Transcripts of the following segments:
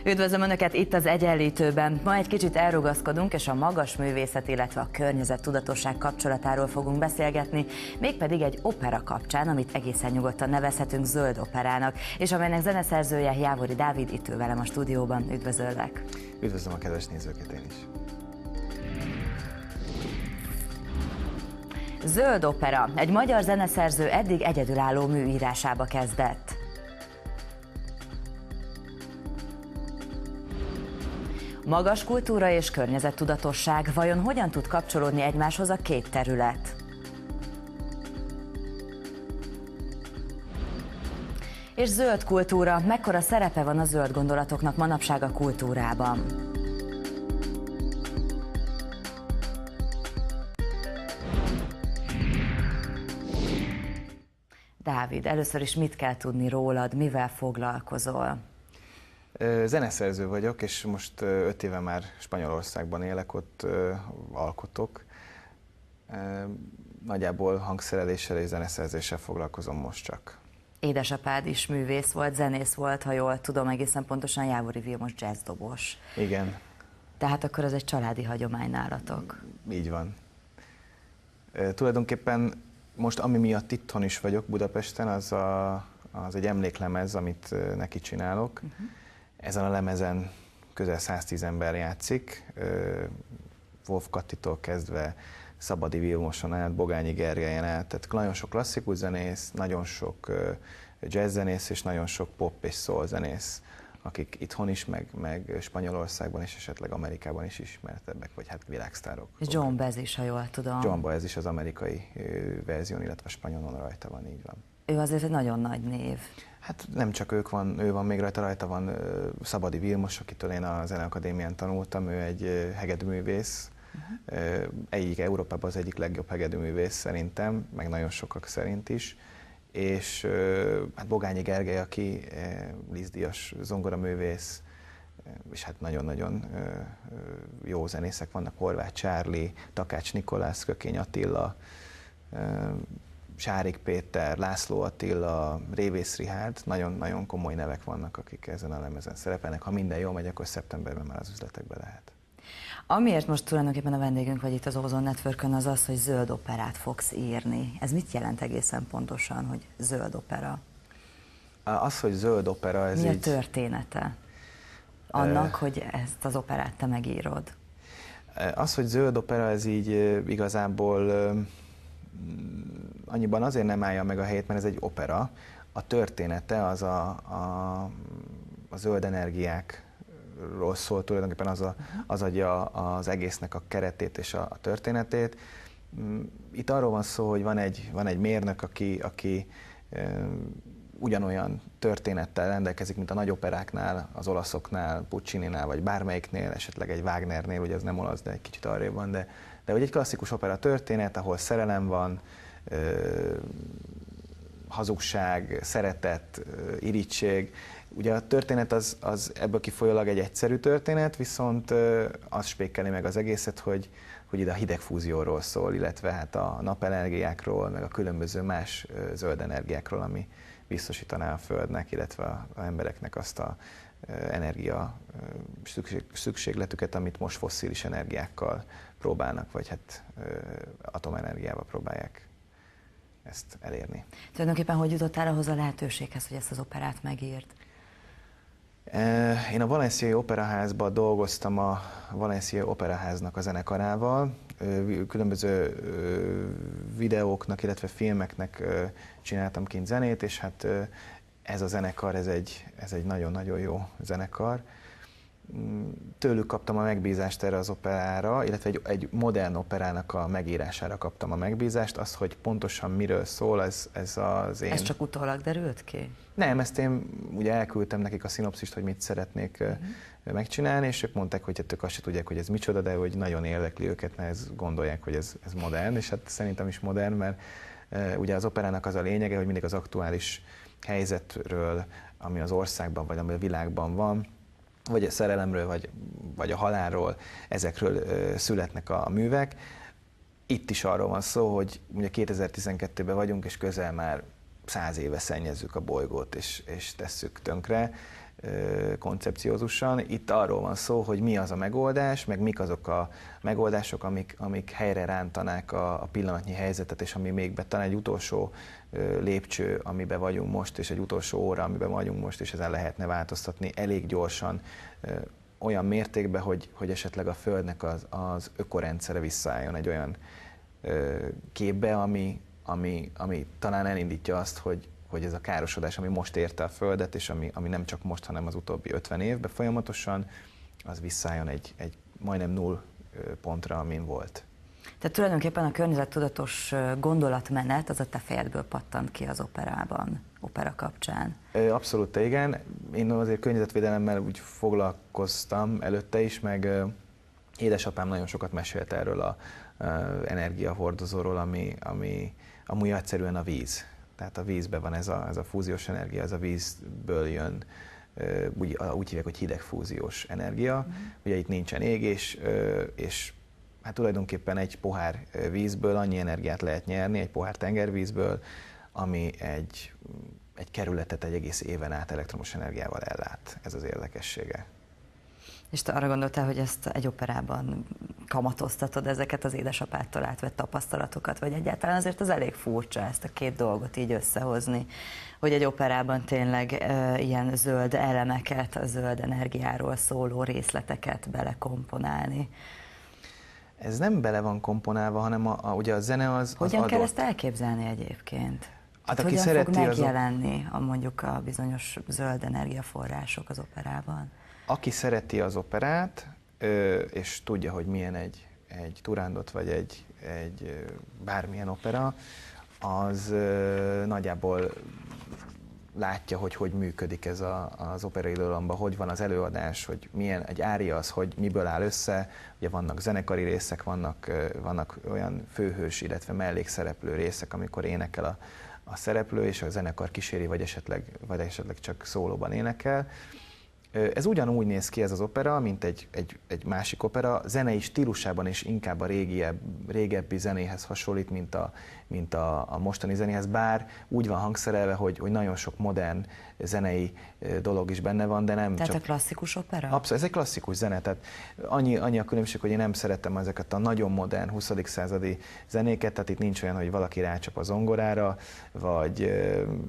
Üdvözlöm Önöket itt az Egyenlítőben. Ma egy kicsit elrugaszkodunk, és a magas művészet, illetve a környezettudatosság kapcsolatáról fogunk beszélgetni, mégpedig egy opera kapcsán, amit egészen nyugodtan nevezhetünk zöld operának, és amelynek zeneszerzője Jávori Dávid itt ül velem a stúdióban. Üdvözöllek! Üdvözlöm a kedves nézőket én is! Zöld opera. Egy magyar zeneszerző eddig egyedülálló műírásába kezdett. Magas kultúra és környezettudatosság, vajon hogyan tud kapcsolódni egymáshoz a két terület? És zöld kultúra, mekkora szerepe van a zöld gondolatoknak manapság a kultúrában? Dávid, először is mit kell tudni rólad, mivel foglalkozol? Zeneszerző vagyok, és most 5 éve már Spanyolországban élek, ott alkotok. Nagyjából hangszereléssel és zeneszerzéssel foglalkozom most csak. Édesapád is művész volt, zenész volt, ha jól tudom, egészen pontosan Jávori Vilmos jazzdobos. Igen. Tehát akkor ez egy családi hagyomány nálatok. Így van. Tulajdonképpen most, ami miatt itthon is vagyok Budapesten, az egy emléklemez, amit neki csinálok. Ezen a lemezen közel 110 ember játszik, Wolf Kattitól kezdve Szabadi Vilmoson át, Bogányi Gergelyen át, tehát nagyon sok klasszikus zenész, nagyon sok jazzzenész és nagyon sok pop és soul zenész, akik itthon is, meg Spanyolországban és esetleg Amerikában is ismertebbek, vagy hát világsztárok. És Joan Baez is, ha jól tudom. Joan Baez is az amerikai verzión, illetve a spanyolon rajta van, így van. Ő azért egy nagyon nagy név. Hát nem csak ő van még rajta van Szabadi Vilmos, akitől én a Zeneakadémián tanultam, ő egy hegedűművész, egyik Európában az egyik legjobb hegedűművész szerintem, meg nagyon sokak szerint is, és hát Bogányi Gergely, aki Liszt-díjas zongoraművész, és hát nagyon-nagyon jó zenészek vannak, Horváth Csárli, Takács Nikolász, Kökény Attila, Sárik Péter, László Attila, Révész Richárd, nagyon-nagyon komoly nevek vannak, akik ezen a lemezen szerepelnek. Ha minden jól megy, akkor szeptemberben már az üzletekbe lehet. Amiért most tulajdonképpen a vendégünk vagy itt az Ozon Networkön, az az, hogy zöld operát fogsz írni. Ez mit jelent egészen pontosan, hogy zöld opera? Az, hogy zöld opera, ez mi a története annak, hogy ezt az operát te megírod? Az, hogy zöld opera, ez így igazából annyiban azért nem állja meg a helyét, mert ez egy opera. A története az a zöld energiákról szól, tulajdonképpen az adja az egésznek a keretét és a történetét. Itt arról van szó, hogy van egy mérnök, aki ugyanolyan történettel rendelkezik, mint a nagy operáknál, az olaszoknál, Puccininál, vagy bármelyiknél, esetleg egy Wagnernél, ugye az nem olasz, de egy kicsit arrébb van, de hogy egy klasszikus opera történet, ahol szerelem van, hazugság, szeretet, irigység. Ugye a történet az ebből kifolyólag egy egyszerű történet, viszont az spékeli meg az egészet, hogy ide a hidegfúzióról szól, illetve hát a napenergiákról, meg a különböző más zöld energiákról, ami biztosítaná a Földnek, illetve az embereknek azt a energia szükségletüket, amit most fosszilis energiákkal próbálnak, vagy hát atomenergiával próbálják ezt elérni. Tulajdonképpen hogy jutottál ahhoz a lehetőséghez, hogy ezt az operát megírd? Én a Valenciai Operaházban dolgoztam a Valenciai Operaháznak a zenekarával, különböző videóknak, illetve filmeknek csináltam kint zenét, és hát ez a zenekar, ez egy nagyon-nagyon jó zenekar. Tőlük kaptam a megbízást erre az operára, illetve egy modern operának a megírására kaptam a megbízást. Az, hogy pontosan miről szól, ez az én... Ez csak utólag derült ki? Nem, ezt én ugye elküldtem nekik a szinopszist, hogy mit szeretnék megcsinálni, és ők mondták, hogy ők azt se tudják, hogy ez micsoda, de hogy nagyon érdekli őket, mert ezt gondolják, hogy ez modern, és hát szerintem is modern, mert ugye az operának az a lényege, hogy mindig az aktuális helyzetről, ami az országban vagy ami a világban van, vagy a szerelemről, vagy a halálról, ezekről születnek a művek. Itt is arról van szó, hogy ugye 2012-ben vagyunk, és közel már 100 éve szennyezzük a bolygót, és tesszük tönkre. koncepciózusan. Itt arról van szó, hogy mi az a megoldás, meg mik azok a megoldások, amik helyre rántanák a pillanatnyi helyzetet, és ami még talán egy utolsó lépcső, amiben vagyunk most, és egy utolsó óra, amiben vagyunk most, és ezen lehetne változtatni elég gyorsan, olyan mértékben, hogy esetleg a Földnek az ökorendszere visszaálljon egy olyan képbe, ami talán elindítja azt, hogy ez a károsodás, ami most érte a Földet, és ami nem csak most, hanem az utóbbi 50 évben folyamatosan, az visszaálljon egy majdnem null pontra, amin volt. Tehát tulajdonképpen a környezettudatos gondolatmenet az a te fejedből pattant ki az opera kapcsán. Abszolút igen. Én azért környezetvédelemmel úgy foglalkoztam előtte is, meg édesapám nagyon sokat mesélt erről az energiahordozóról, ami amúgy egyszerűen a víz. Tehát a vízben van ez a fúziós energia, ez a vízből jön, úgy hívják, hogy hidegfúziós energia. Ugye itt nincsen égés, és hát tulajdonképpen egy pohár vízből annyi energiát lehet nyerni, egy pohár tengervízből, ami egy kerületet egy egész éven át elektromos energiával ellát. Ez az érdekessége. És te arra gondoltál, hogy ezt egy operában kamatoztatod, ezeket az édesapától átvett tapasztalatokat, vagy egyáltalán azért az elég furcsa ezt a két dolgot így összehozni, hogy egy operában tényleg ilyen zöld elemeket, a zöld energiáról szóló részleteket belekomponálni. Ez nem bele van komponálva, hanem ugye a zene az Hogyan adott. kell ezt elképzelni egyébként? Hát, hogyan fog megjelenni mondjuk a bizonyos zöld energiaforrások az operában? Aki szereti az operát, és tudja, hogy milyen egy Turandot, vagy egy bármilyen opera, az nagyjából látja, hogy működik ez az operaidalomban, hogy van az előadás, hogy milyen egy ária az, hogy miből áll össze. Ugye vannak zenekari részek, vannak olyan főhős, illetve mellékszereplő részek, amikor énekel a szereplő, és a zenekar kíséri, vagy esetleg csak szólóban énekel. Ez ugyanúgy néz ki ez az opera, mint egy másik opera, zenei stílusában is inkább a régebbi zenéhez hasonlít, mint a mostani zenéhez, bár úgy van hangszerelve, hogy nagyon sok modern zenei dolog is benne van, de nem tehát csak... a klasszikus opera? Abszolút, ez egy klasszikus zene, tehát annyi a különbség, hogy én nem szeretem ezeket a nagyon modern 20. századi zenéket, tehát itt nincs olyan, hogy valaki rácsap a zongorára, vagy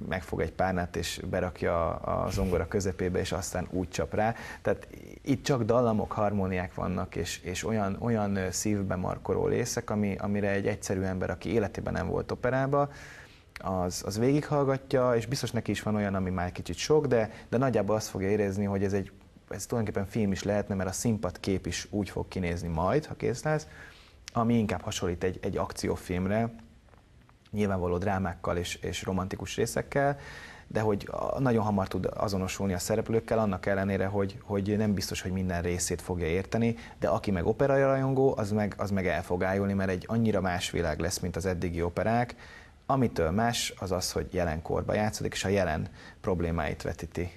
megfog egy párnát és berakja a zongora közepébe, és aztán úgy csap rá. Tehát itt csak dallamok, harmóniák vannak, és olyan szívbe markoló részek, amire egy egyszerű ember, aki életében nem volt operába, az végighallgatja, és biztos neki is van olyan, ami már kicsit sok, de nagyjából azt fogja érezni, hogy ez tulajdonképpen film is lehetne, mert a színpadkép is úgy fog kinézni majd, ha kész lesz, ami inkább hasonlít egy akciófilmre, nyilvánvaló drámákkal és romantikus részekkel, de hogy nagyon hamar tud azonosulni a szereplőkkel, annak ellenére, hogy nem biztos, hogy minden részét fogja érteni, de aki meg operarajongó, az meg el fog ájulni, mert egy annyira más világ lesz, mint az eddigi operák. Amitől más az, hogy jelenkorban játszódik, és a jelen problémáit vetíti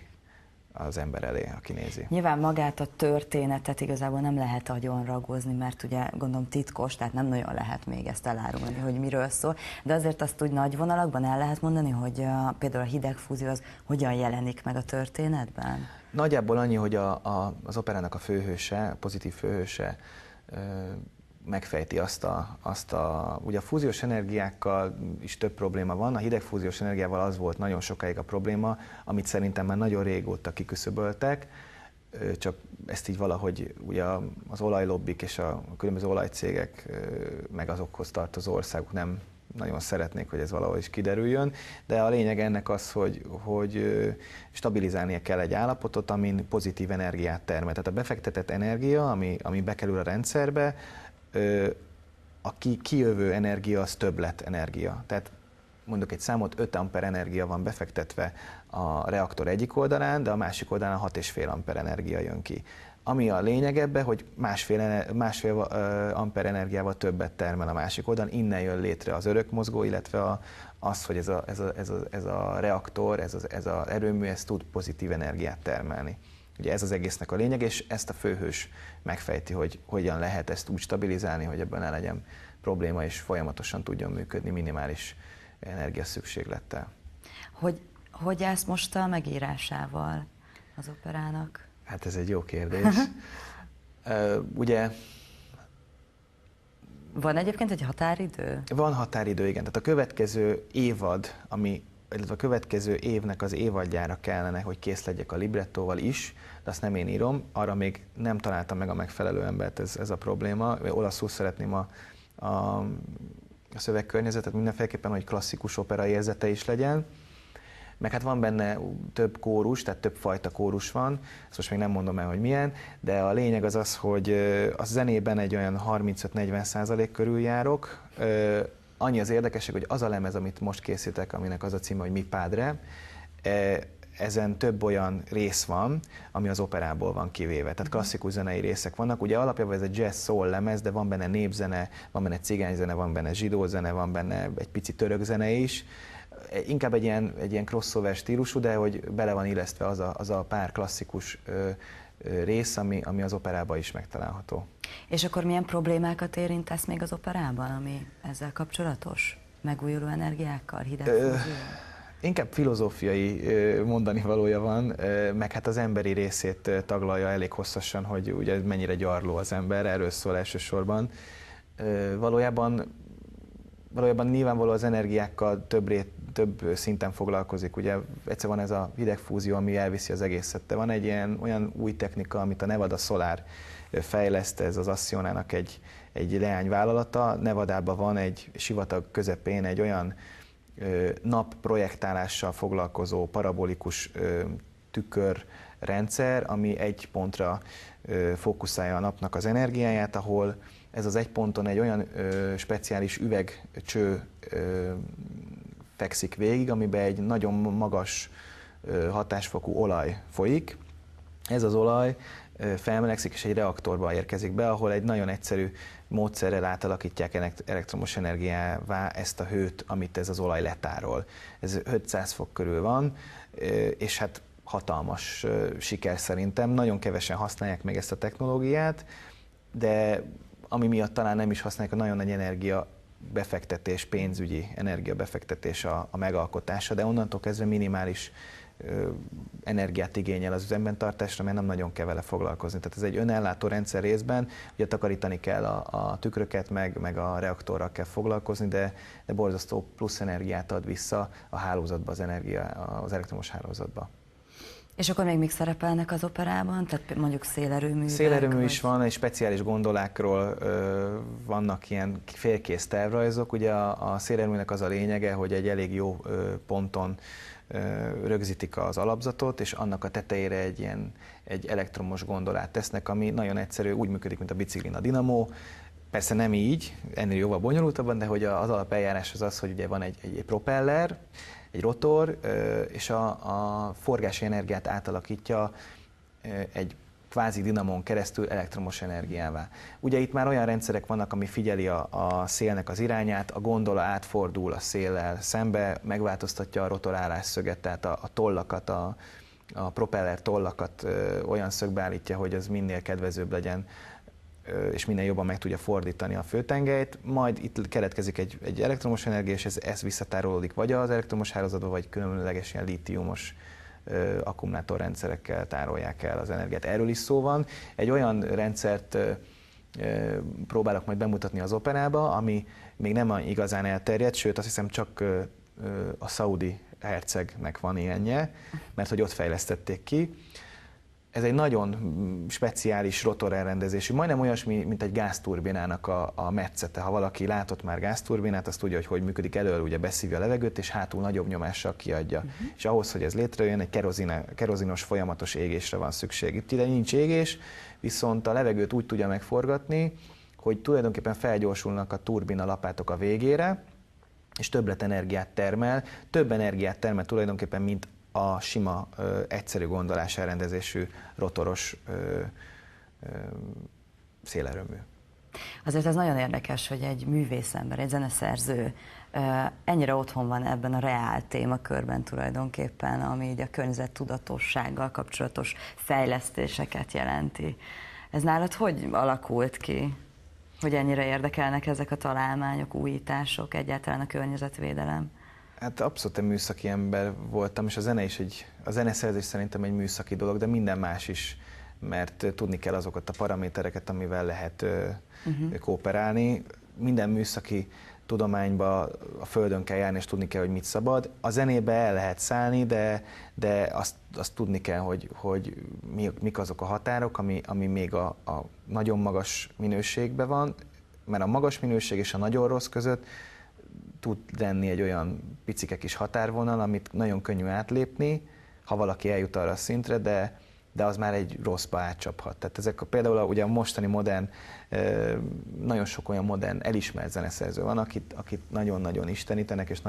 az ember elé, aki nézi. Nyilván magát a történetet igazából nem lehet agyon ragozni, mert ugye gondolom titkos, tehát nem nagyon lehet még ezt elárulni, hogy miről szól, de azért azt úgy nagy vonalakban el lehet mondani, hogy például a hidegfúzió az hogyan jelenik meg a történetben? Nagyjából annyi, hogy az operának a főhőse, a pozitív főhőse megfejti ugye a fúziós energiákkal is több probléma van, a hidegfúziós energiával az volt nagyon sokáig a probléma, amit szerintem már nagyon régóta kiküszöböltek, csak ezt így valahogy ugye az olajlobbik és a különböző olajcégek, meg azokhoz tartozó országok nem nagyon szeretnék, hogy ez valahol is kiderüljön, de a lényeg ennek az, hogy stabilizálnia kell egy állapotot, amin pozitív energiát termel. Tehát a befektetett energia, ami bekerül a rendszerbe, a kijövő energia az többlet energia. Tehát mondok egy számot, 5 amper energia van befektetve a reaktor egyik oldalán, de a másik oldalán 6,5 amper energia jön ki. Ami a lényeg ebben, hogy másfél amper energiával többet termel a másik oldalon, innen jön létre az örökmozgó, illetve az, hogy ez a reaktor, ez az erőmű, ez tud pozitív energiát termelni. Ugye ez az egésznek a lényeg, és ezt a főhős megfejti, hogy hogyan lehet ezt úgy stabilizálni, hogy ebben ne legyen probléma, és folyamatosan tudjon működni minimális energiaszükséglettel. Hogy állsz most a megírásával? az operának? Hát ez egy jó kérdés. Ugye... Van egyébként egy határidő? Van határidő, igen. Tehát a következő évad, illetve a következő évnek az évadjára kellene, hogy kész legyek a librettóval is, de azt nem én írom, arra még nem találtam meg a megfelelő embert, ez a probléma. Olaszul szeretném a szövegkörnyezetet mindenféleképpen, hogy klasszikus opera érzete is legyen. Meg hát van benne több kórus, tehát több fajta kórus van, ezt most még nem mondom el, hogy milyen, de a lényeg az az, hogy a zenében egy olyan 35-40% körül járok. Annyi az érdekesség, hogy az a lemez, amit most készítek, aminek az a címe, hogy Mi Padre, ezen több olyan rész van, ami az operából van kivéve, tehát klasszikus zenei részek vannak. Ugye alapjában ez egy jazz-soul lemez, de van benne népzene, van benne cigányzene, van benne zsidózene, van benne egy pici török zene is. Inkább egy ilyen crossover stílusú, de hogy bele van illesztve az a pár klasszikus rész, ami az operában is megtalálható. És akkor milyen problémákat érintesz még az operában, ami ezzel kapcsolatos? Megújuló energiákkal, hideg fúzió? Inkább filozófiai mondani valója van, meg hát az emberi részét taglalja elég hosszasan, hogy ugye mennyire gyarló az ember, erről szól elsősorban. Valójában nyilvánvaló az energiákkal több szinten foglalkozik. Ugye egyszer van ez a hidegfúzió, ami elviszi az egészet, de van egy olyan új technika, amit a Nevada Solar fejleszt, ez az Accionának egy leányvállalata. Nevadában van egy sivatag közepén egy olyan napprojektálással foglalkozó parabolikus tükörrendszer, ami egy pontra fókuszálja a napnak az energiáját, ahol ez az egy ponton egy olyan speciális üvegcső fekszik végig, amiben egy nagyon magas hatásfokú olaj folyik. Ez az olaj felmelegszik és egy reaktorba érkezik be, ahol egy nagyon egyszerű módszerrel átalakítják elektromos energiává ezt a hőt, amit ez az olaj letárol. Ez 500 fok körül van, és hát hatalmas siker szerintem. Nagyon kevesen használják még ezt a technológiát, de ami miatt talán nem is használják, a nagyon nagy energiabefektetés, pénzügyi energiabefektetés a megalkotása, de onnantól kezdve minimális energiát igényel az üzemben-tartásra, mert nem nagyon kell vele foglalkozni. Tehát ez egy önellátó rendszer részben, ugye takarítani kell a tükröket, meg a reaktorral kell foglalkozni, de borzasztó plusz energiát ad vissza a hálózatba, az elektromos hálózatba. És akkor még szerepelnek az operában? Tehát mondjuk szélerőművek? Szélerőmű is van, egy speciális gondolákról vannak ilyen félkész tervrajzok. Ugye a szélerőműnek az a lényege, hogy egy elég jó ponton rögzítik az alapzatot, és annak a tetejére egy elektromos gondolát tesznek, ami nagyon egyszerű, úgy működik, mint a biciklin a dinamó. Persze nem így, ennél jóval bonyolultabban, de hogy az alapeljárás az, hogy ugye van egy propeller, egy rotor, és a forgási energiát átalakítja egy kvázi dinamón keresztül elektromos energiává. Ugye itt már olyan rendszerek vannak, ami figyeli a szélnek az irányát, a gondola átfordul a széllel szembe, megváltoztatja a rotorálás szöget, tehát a tollakat, a propeller tollakat olyan szögbe állítja, hogy az minél kedvezőbb legyen, és minél jobban meg tudja fordítani a főtengelyt, majd itt keletkezik egy elektromos energia, és ez visszatárolódik vagy az elektromos hálózatba, vagy különleges ilyen lítiumos akkumulátorrendszerekkel tárolják el az energiát. Erről is szó van. Egy olyan rendszert próbálok majd bemutatni az operába, ami még nem igazán elterjedt, sőt azt hiszem csak a szaudi hercegnek van ilyenje, mert hogy ott fejlesztették ki. Ez egy nagyon speciális rotorelrendezésű, majdnem olyasmi, mint egy gázturbinának a metszete. Ha valaki látott már gázturbinát, azt tudja, hogy működik, elől ugye beszívja a levegőt, és hátul nagyobb nyomással kiadja. És ahhoz, hogy ez létrejön, egy kerozinos folyamatos égésre van szükség. Itt ide nincs égés, viszont a levegőt úgy tudja megforgatni, hogy tulajdonképpen felgyorsulnak a turbina lapátok a végére, és több energiát termel tulajdonképpen, mint a sima, egyszerű gondolás elrendezésű rotoros szélerőmű. Azért ez nagyon érdekes, hogy egy művészember, egy zeneszerző ennyire otthon van ebben a reál témakörben tulajdonképpen, ami így a környezettudatossággal kapcsolatos fejlesztéseket jelenti. Ez nálad hogy alakult ki, hogy ennyire érdekelnek ezek a találmányok, újítások, egyáltalán a környezetvédelem? Hát abszolút egy műszaki ember voltam, és a zeneszerzés szerintem egy műszaki dolog, de minden más is, mert tudni kell azokat a paramétereket, amivel lehet kooperálni. Minden műszaki tudományba a földön kell járni, és tudni kell, hogy mit szabad. A zenébe el lehet szállni, de azt tudni kell, hogy mik azok a határok, ami még a nagyon magas minőségben van, mert a magas minőség és a nagyon rossz között tud lenni egy olyan picike kis határvonal, amit nagyon könnyű átlépni, ha valaki eljut arra a szintre, de az már egy rosszba átcsaphat. Tehát ezek például ugye a mostani modern, nagyon sok olyan modern elismert zeneszerző van, akit nagyon-nagyon istenítenek és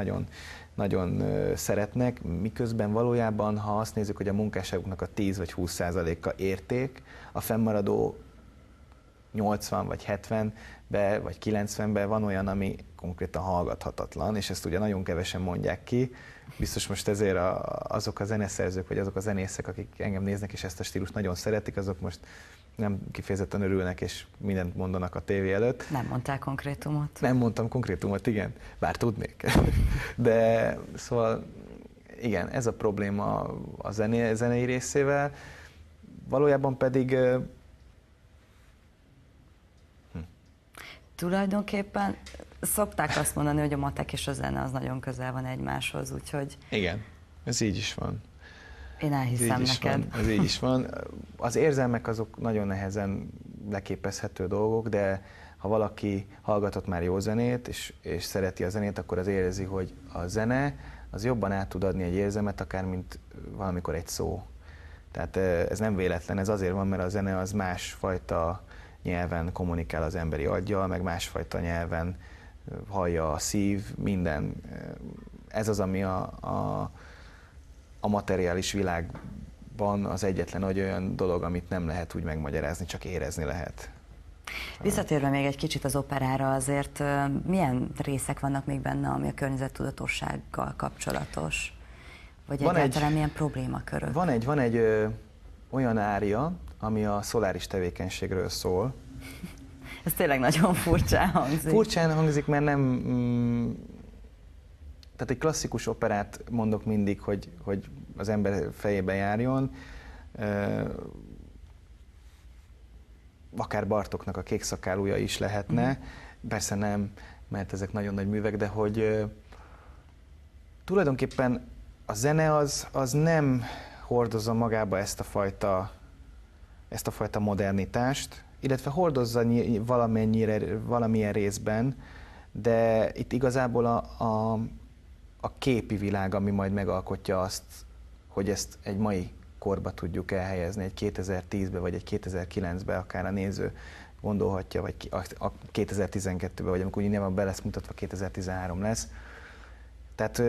nagyon szeretnek, miközben valójában, ha azt nézzük, hogy a munkásságuknak a 10 vagy 20%-a érték, a fennmaradó 80 vagy 70-be vagy 90-ben van olyan, ami konkrétan hallgathatatlan, és ezt ugye nagyon kevesen mondják ki. Biztos most ezért azok a zeneszerzők, vagy azok a zenészek, akik engem néznek, és ezt a stílust nagyon szeretik, azok most nem kifejezetten örülnek, és mindent mondanak a tévé előtt. Nem mondtál konkrétumot. Nem mondtam konkrétumot, igen, bár tudnék. De szóval igen, ez a probléma a zenei részével. Valójában pedig tulajdonképpen szokták azt mondani, hogy a matek és a zene az nagyon közel van egymáshoz, úgyhogy... Igen, ez így is van. Én elhiszem neked. Ez így is van. Az érzelmek azok nagyon nehezen leképezhető dolgok, de ha valaki hallgatott már jó zenét, és szereti a zenét, akkor az érzi, hogy a zene az jobban át tud adni egy érzelmet, akár mint valamikor egy szó. Tehát ez nem véletlen, ez azért van, mert a zene az másfajta nyelven kommunikál az emberi aggyal, meg másfajta nyelven hallja a szív, minden. Ez az, ami a materiális világban az egyetlen olyan dolog, amit nem lehet úgy megmagyarázni, csak érezni lehet. Visszatérve még egy kicsit az operára, azért milyen részek vannak még benne, ami a környezettudatossággal kapcsolatos? Vagy egyáltalán milyen problémakörök? Van egy olyan ária, ami a szoláris tevékenységről szól. Ez tényleg nagyon furcsán hangzik. Furcsán hangzik, mert nem... Tehát egy klasszikus operát mondok mindig, hogy az ember fejébe járjon. Akár Bartóknak a Kék szakálúja is lehetne. Persze nem, mert ezek nagyon nagy művek, de hogy tulajdonképpen a zene az nem hordozza magába ezt a fajta modernitást, illetve hordozza valamilyen részben, de itt igazából a képi világ, ami majd megalkotja azt, hogy ezt egy mai korba tudjuk elhelyezni, egy 2010-be vagy egy 2009-be akár a néző gondolhatja, vagy a 2012-be, vagy amikor nyilván be lesz mutatva, 2013 lesz. Tehát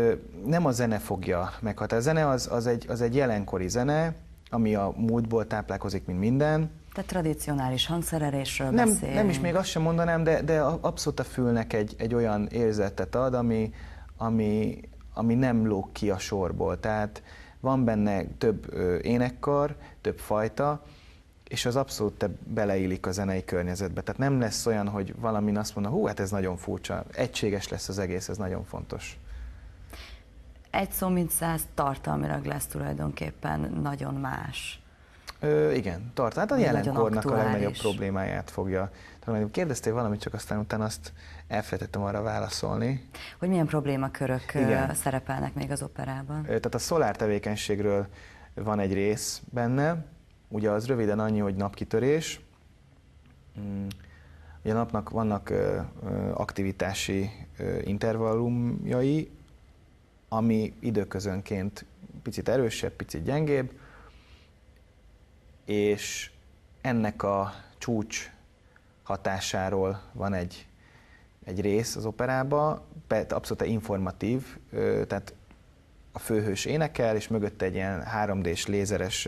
nem a zene fogja meghatározni. A zene az egy jelenkori zene, ami a múltból táplálkozik, mint minden. Tehát tradicionális hangszerelésről beszél. Nem is még azt sem mondanám, de abszolút a fülnek egy olyan érzetet ad, ami nem lóg ki a sorból. Tehát van benne több énekkar, több fajta, és az abszolút beleillik a zenei környezetbe. Tehát nem lesz olyan, hogy valamin azt mondja, hát ez nagyon furcsa, egységes lesz az egész, ez nagyon fontos. Egy szó mint 100 tartalmilag lesz tulajdonképpen nagyon más. Igen, hát a jelenkornak a legnagyobb problémáját fogja. Kérdeztél valamit, csak aztán utána azt elfelejtettem arra válaszolni. Hogy milyen problémakörök szerepelnek még az operában? Tehát a szolár tevékenységről van egy rész benne, ugye az röviden annyi, hogy napkitörés. Ugye a napnak vannak aktivitási intervallumjai, ami időközönként picit erősebb, picit gyengébb, és ennek a csúcs hatásáról van egy rész az operában, abszolút informatív, tehát a főhős énekel, és mögötte egy ilyen 3D-s lézeres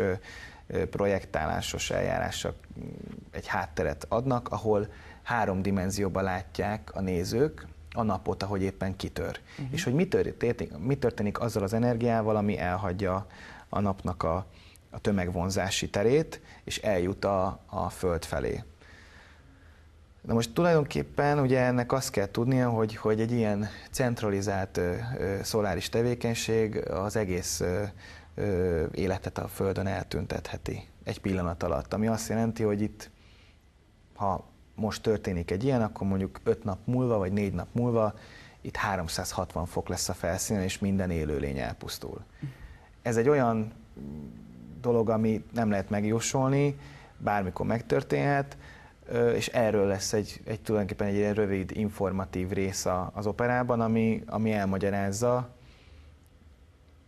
projektálásos eljárással egy hátteret adnak, ahol 3 dimenzióban látják a nézők a napot, ahogy éppen kitör. És hogy mi történik azzal az energiával, ami elhagyja a napnak a tömegvonzási terét, és eljut a Föld felé. Na most tulajdonképpen ugye ennek azt kell tudnia, hogy egy ilyen centralizált szoláris tevékenység az egész életet a Földön eltüntetheti egy pillanat alatt. Ami azt jelenti, hogy itt, ha most történik egy ilyen, akkor mondjuk 5 nap múlva, vagy 4 nap múlva itt 360 fok lesz a felszínen, és minden élőlény elpusztul. Ez egy olyan dolog, ami nem lehet megjósolni, bármikor megtörténhet, és erről lesz tulajdonképpen egy ilyen rövid, informatív rész az operában, ami elmagyarázza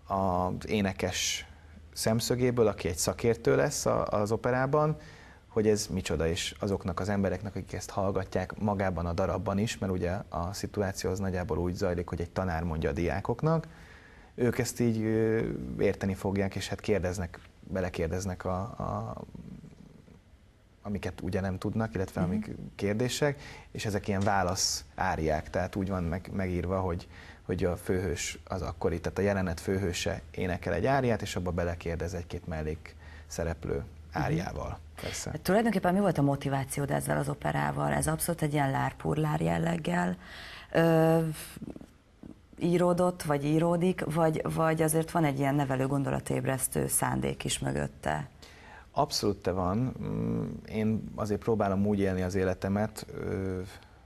az énekes szemszögéből, aki egy szakértő lesz az operában, hogy ez micsoda, és azoknak az embereknek, akik ezt hallgatják magában a darabban is, mert ugye a szituáció az nagyjából úgy zajlik, hogy egy tanár mondja a diákoknak, ők ezt így érteni fogják, és hát belekérdeznek amiket ugye nem tudnak, illetve amik kérdések, és ezek ilyen válasz áriák, tehát úgy van megírva, hogy a főhős az akkori, tehát a jelenet főhőse énekel egy áriát, és abba belekérdez egy-két mellék szereplő áriával. Persze. Tulajdonképpen mi volt a motivációd ezzel az operával? Ez abszolút egy ilyen lárpurlár jelleggel íródott, vagy íródik, vagy azért van egy ilyen nevelő gondolatébresztő szándék is mögötte? Abszolút van. Én azért próbálom úgy élni az életemet,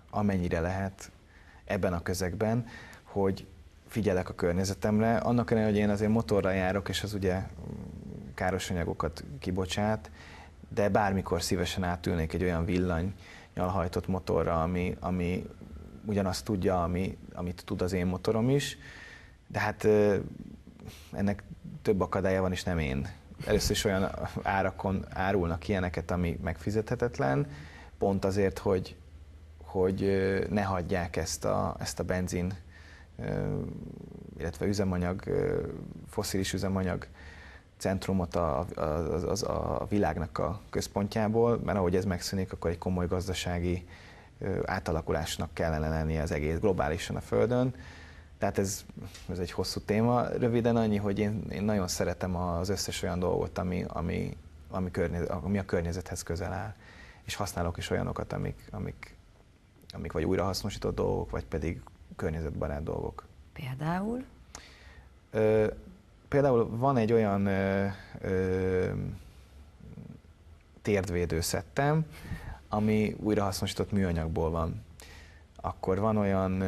amennyire lehet ebben a közegben, hogy figyelek a környezetemre. Annak ellenére, hogy én azért motorral járok, és az ugye káros anyagokat kibocsát, de bármikor szívesen átülnék egy olyan villanynyal hajtott motorra, ami ugyanazt tudja, amit tud az én motorom is, de hát ennek több akadálya van, és nem én. Először is olyan árakon árulnak ilyeneket, ami megfizethetetlen, pont azért, hogy ne hagyják ezt a benzin, illetve üzemanyag, fosszilis üzemanyag centrumot a világnak a központjából, mert ahogy ez megszűnik, akkor egy komoly gazdasági átalakulásnak kellene lennie az egész globálisan a Földön. Tehát ez egy hosszú téma. Röviden annyi, hogy én nagyon szeretem az összes olyan dolgot, ami a környezethez közel áll. És használok is olyanokat, amik vagy újrahasznosított dolgok, vagy pedig környezetbarát dolgok. Például? Például van egy olyan térdvédő szettem, ami újrahasznosított műanyagból van. Akkor van olyan,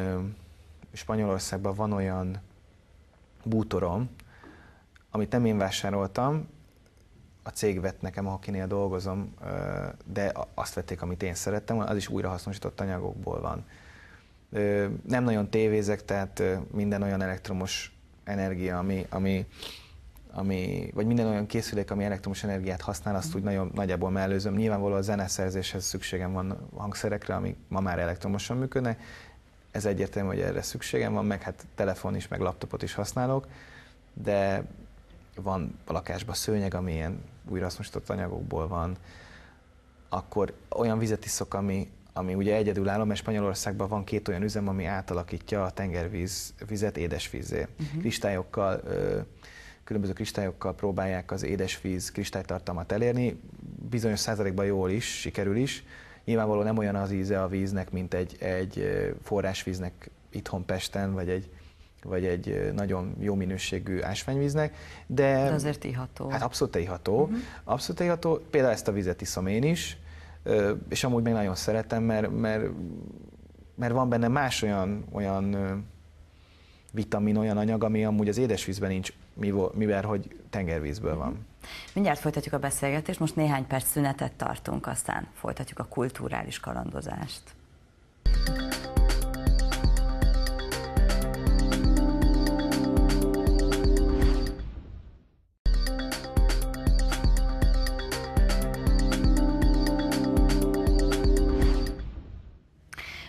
Spanyolországban van olyan bútorom, amit nem én vásároltam, a cég vett nekem, akinél dolgozom, de azt vették, amit én szerettem, az is újrahasznosított anyagokból van. Nem nagyon tévézek, tehát minden olyan elektromos energia, vagy minden olyan készülék, ami elektromos energiát használ, azt úgy nagyon nagyjából mellőzöm. Nyilvánvalóan a zeneszerzéshez szükségem van hangszerekre, amik ma már elektromosan működnek. Ez egyértelmű, hogy erre szükségem van, meg hát telefon is, meg laptopot is használok, de van a lakásban szőnyeg, ami ilyen újrahasznosított anyagokból van. Akkor olyan vizet iszok, ami ugye egyedülálló, mert Spanyolországban van 2 olyan üzem, ami átalakítja a tengervizet édesvízzé. Kristályokkal, különböző kristályokkal próbálják az édesvíz kristálytartalmat elérni, bizonyos százalékban jól is, sikerül is. Nyilvánvalóan nem olyan az íze a víznek, mint egy forrásvíznek itthon Pesten, vagy egy nagyon jó minőségű ásványvíznek, de azért iható. Hát abszolút iható. Abszolút iható. Például ezt a vizet iszom én is, és amúgy meg nagyon szeretem, mert van benne más olyan vitamin, olyan anyag, ami amúgy az édesvízben nincs, mivel hogy tengervízből van. Mindjárt folytatjuk a beszélgetést, most néhány perc szünetet tartunk, aztán folytatjuk a kulturális kalandozást.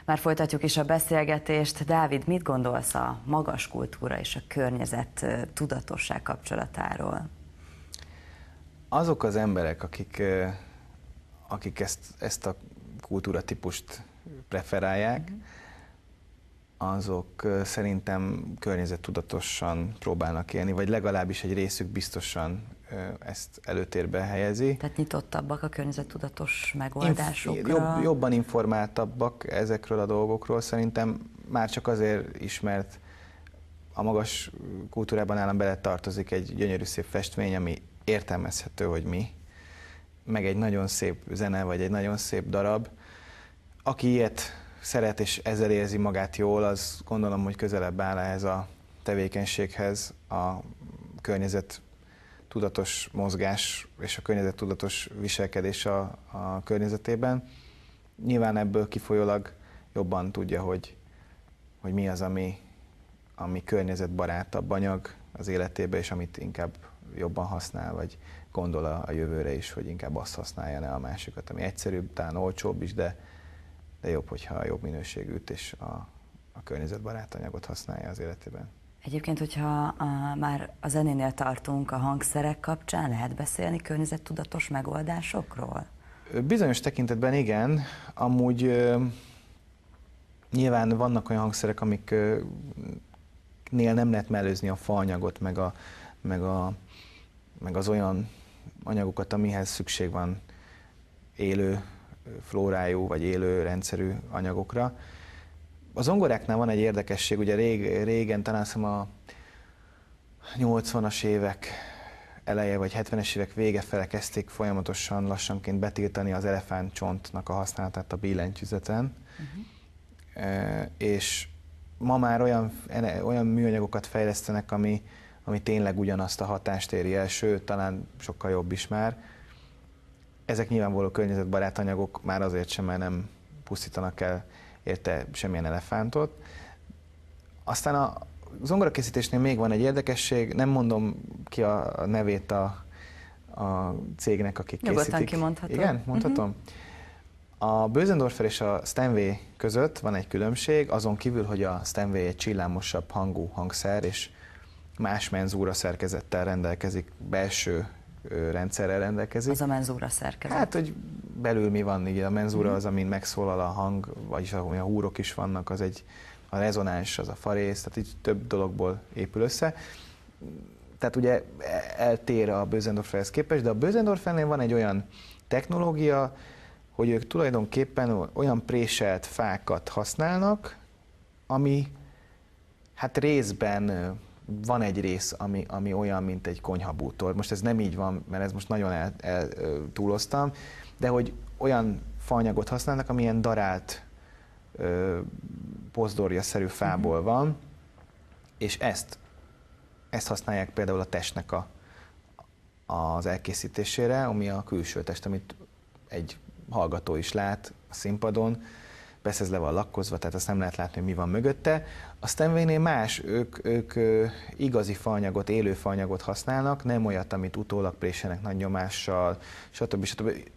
Már folytatjuk is a beszélgetést. Dávid, mit gondolsz a magas kultúra és a környezet tudatosság kapcsolatáról? Azok az emberek, akik ezt a kultúratípust preferálják, azok szerintem környezettudatosan próbálnak élni, vagy legalábbis egy részük biztosan ezt előtérbe helyezi. Tehát nyitottabbak a környezettudatos megoldásokra? Jobban informáltabbak ezekről a dolgokról szerintem, már csak azért is, mert a magas kultúrában nálam beletartozik egy gyönyörű szép festmény, ami értelmezhető, hogy mi, meg egy nagyon szép zene, vagy egy nagyon szép darab. Aki ilyet szeret és ezzel érzi magát jól, az gondolom, hogy közelebb áll ehhez a tevékenységhez, a környezettudatos mozgás és a környezettudatos viselkedés a környezetében. Nyilván ebből kifolyólag jobban tudja, hogy mi az, ami környezetbarátabb anyag az életébe, és amit inkább jobban használ, vagy gondol a jövőre is, hogy inkább azt használja, ne a másikat, ami egyszerűbb, talán olcsóbb is, de jobb, hogyha jobb minőségűt és a környezetbarát anyagot használja az életében. Egyébként, hogyha már a zenénél tartunk, a hangszerek kapcsán lehet beszélni környezettudatos megoldásokról? Bizonyos tekintetben igen, amúgy nyilván vannak olyan hangszerek, amiknél nem lehet mellőzni a faanyagot, meg az olyan anyagokat, amihez szükség van élő flórájú vagy élő rendszerű anyagokra. A zongoráknál van egy érdekesség, ugye régen, talán a 80-as évek eleje vagy 70-es évek vége fele kezdték folyamatosan lassanként betiltani az elefántcsontnak a használatát a billentyűzeten. És ma már olyan műanyagokat fejlesztenek, ami tényleg ugyanazt a hatást éri el, sőt, talán sokkal jobb is már. Ezek nyilvánvaló környezetbarát anyagok, már azért sem, mert nem pusztítanak el érte semmilyen elefántot. Aztán a zongorakészítésnél még van egy érdekesség, nem mondom ki a nevét a cégnek, akik Nyugodtan készítik. Kimondható. Igen, mondhatom? A Bösendorfer és a Steinway között van egy különbség, azon kívül, hogy a Steinway egy csillámosabb hangú hangszer, és más menzúra szerkezettel rendelkezik, belső rendszerrel rendelkezik. Az a menzúra szerkezet. Hát, hogy belül mi van, így a menzúra az, amin megszólal a hang, vagyis a húrok is vannak, az a rezonáns, az a farész, tehát így több dologból épül össze. Tehát ugye eltér a Bösendorferhez képest, de a Bösendorfernél van egy olyan technológia, hogy ők tulajdonképpen olyan préselt fákat használnak, ami hát részben van egy rész, ami olyan, mint egy konyhabútor. Most ez nem így van, mert ez most nagyon túloztam, de hogy olyan faanyagot használnak, ami ilyen darált pozdorja-szerű fából van, és ezt használják például a testnek az elkészítésére, ami a külső test, amit egy hallgató is lát a színpadon. Persze ez le van lakkozva, tehát azt nem lehet látni, hogy mi van mögötte. A Steinway-nél más, ők igazi faanyagot, élő faanyagot használnak, nem olyat, amit utólag préselnek nagy nyomással, stb.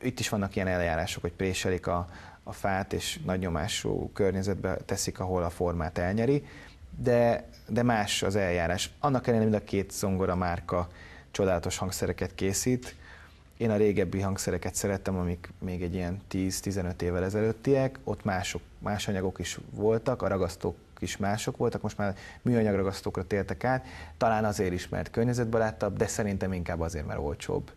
Itt is vannak ilyen eljárások, hogy préselik a fát, és nagy nyomású környezetbe teszik, ahol a formát elnyeri, de más az eljárás. Annak ellenére mind a két zongora márka csodálatos hangszereket készít. Én a régebbi hangszereket szerettem, amik még egy ilyen 10-15 évvel ezelőttiek, ott más anyagok is voltak, a ragasztók is mások voltak, most már műanyag ragasztókra tértek át, talán azért is, mert környezetbarátabb, de szerintem inkább azért, mert olcsóbb,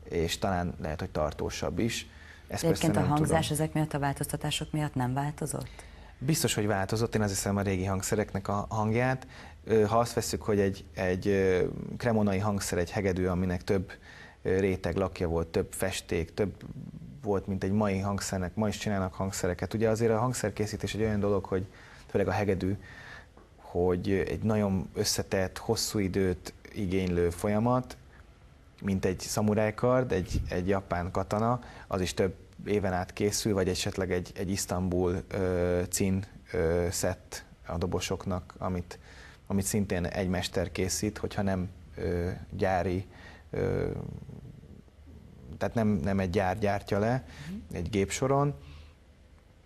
és talán lehet, hogy tartósabb is. Egyébként a hangzás ezek miatt, a változtatások miatt nem változott? Biztos, hogy változott, én azt hiszem a régi hangszereknek a hangját. Ha azt vesszük, hogy egy kremonai hangszer, egy hegedű, aminek több réteg lakja volt, több festék, több volt, mint egy mai hangszernek, ma is csinálnak hangszereket. Ugye azért a hangszerkészítés egy olyan dolog, hogy főleg a hegedű, hogy egy nagyon összetett, hosszú időt igénylő folyamat, mint egy szamurájkard, egy japán katana, az is több éven át készül, vagy esetleg egy Isztambul cin szett a dobosoknak, amit szintén egy mester készít, hogyha nem gyári, tehát nem egy gyár gyártja le, egy gépsoron.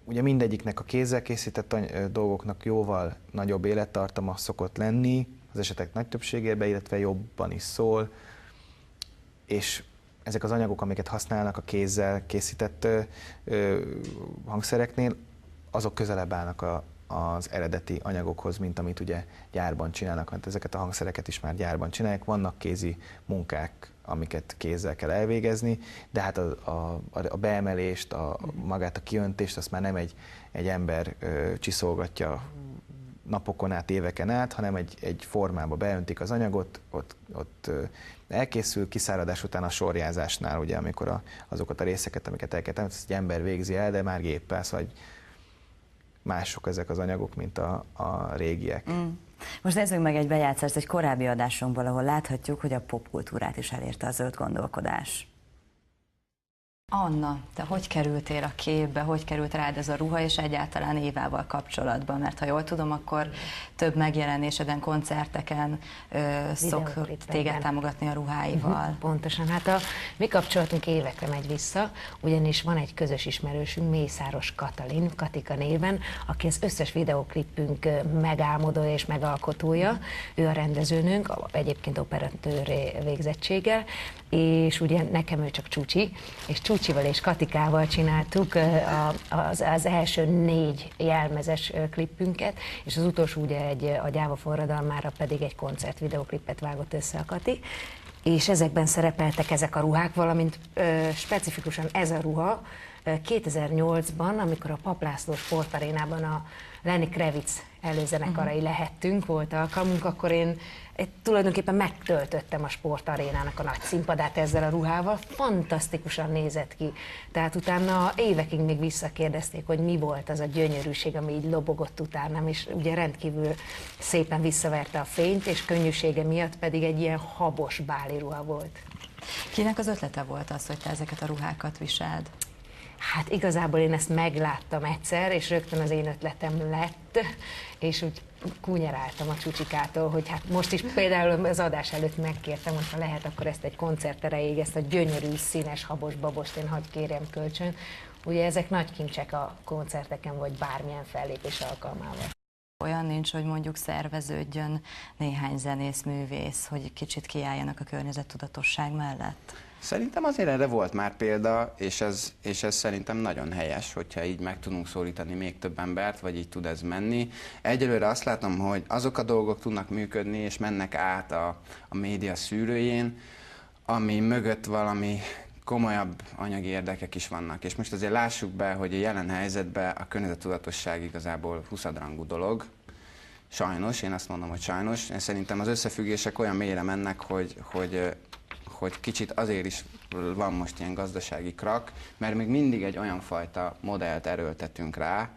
Ugye mindegyiknek a kézzel készített dolgoknak jóval nagyobb élettartama szokott lenni, az esetek nagy többségében, illetve jobban is szól, és ezek az anyagok, amiket használnak a kézzel készített hangszereknél, azok közelebb állnak az eredeti anyagokhoz, mint amit ugye gyárban csinálnak, mert ezeket a hangszereket is már gyárban csinálják, vannak kézi munkák, amiket kézzel kell elvégezni, de hát a beemelést, magát a kiöntést, azt már nem egy ember csiszolgatja napokon át, éveken át, hanem egy formába beöntik az anyagot, ott elkészül, kiszáradás után a sorjázásnál, ugye, amikor azokat a részeket, amiket el kell tenni, egy ember végzi el, de már géppel, szóval mások ezek az anyagok, mint a régiek. Most nézzük meg egy bejátszást egy korábbi adásunkból, ahol láthatjuk, hogy a popkultúrát is elérte a zöld gondolkodás. Anna, te hogy kerültél a képbe, hogy került rád ez a ruha, és egyáltalán Évával kapcsolatban? Mert ha jól tudom, akkor több megjelenéseden, koncerteken szokott téged támogatni a ruháival. Pontosan, hát a mi kapcsolatunk évekre megy vissza, ugyanis van egy közös ismerősünk, Mészáros Katalin, Katika néven, aki az összes videóklipünk megálmodó és megalkotója, ő a rendezőnünk, egyébként operatőr végzettséggel, és ugye nekem ő csak Csúcsi, és Csúcsival és Katikával csináltuk az első 4 jelmezes klipünket, és az utolsó ugye a Gyáva forradalmára pedig egy koncert videóklipet vágott össze a Kati, és ezekben szerepeltek ezek a ruhák, valamint specifikusan ez a ruha 2008-ban, amikor a Papp László sportarénában a Lenny Kravitz előzenekarai lehettünk, volt alkalmunk, akkor én tulajdonképpen megtöltöttem a sportarénának a nagy színpadát ezzel a ruhával, fantasztikusan nézett ki. Tehát utána évekig még visszakérdezték, hogy mi volt az a gyönyörűség, ami így lobogott utánam, és ugye rendkívül szépen visszaverte a fényt, és könnyűsége miatt pedig egy ilyen habos báli ruha volt. Kinek az ötlete volt az, hogy te ezeket a ruhákat viseld? Hát igazából én ezt megláttam egyszer, és rögtön az én ötletem lett, és úgy kúnyeráltam a Csúcsikától, hogy hát most is például az adás előtt megkértem, hogy ha lehet, akkor ezt egy koncert erejéig, ezt a gyönyörű, színes, habos babost én hadd kérjem kölcsön. Ugye ezek nagy kincsek a koncerteken, vagy bármilyen fellépés alkalmával. Olyan nincs, hogy mondjuk szerveződjön néhány zenész, művész, hogy kicsit kiálljanak a környezettudatosság mellett? Szerintem azért erre volt már példa, és ez szerintem nagyon helyes, hogyha így meg tudunk szólítani még több embert, vagy így tud ez menni. Egyelőre azt látom, hogy azok a dolgok tudnak működni, és mennek át a média szűrőjén, ami mögött valami komolyabb anyagi érdekek is vannak. És most azért lássuk be, hogy a jelen helyzetben a környezettudatosság igazából 20-rangú dolog. Sajnos, én azt mondom, hogy sajnos. Én szerintem az összefüggések olyan mélyre mennek, hogy kicsit azért is van most ilyen gazdasági krak, mert még mindig egy olyan fajta modellt erőltetünk rá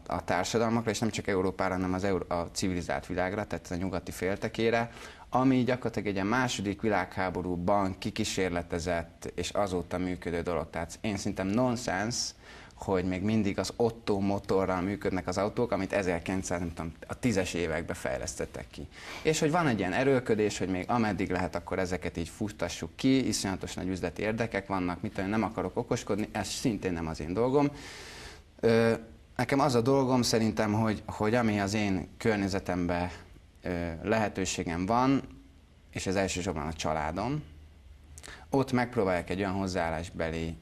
a társadalmakra, és nem csak Európára, hanem a civilizált világra, tehát a nyugati féltekére, ami gyakorlatilag egy második világháborúban kikísérletezett és azóta működő dolog. Tehát én szerintem nonsens, hogy még mindig az Otto motorral működnek az autók, amit 1910-es években fejlesztettek ki. És hogy van egy ilyen erőlködés, hogy még ameddig lehet, akkor ezeket így futtassuk ki, iszonyatos nagy üzleti érdekek vannak, mit nem akarok okoskodni, ez szintén nem az én dolgom. Nekem az a dolgom szerintem, hogy ami az én környezetemben lehetőségem van, és ez elsősorban a családom, ott megpróbálják egy olyan hozzáállásbeli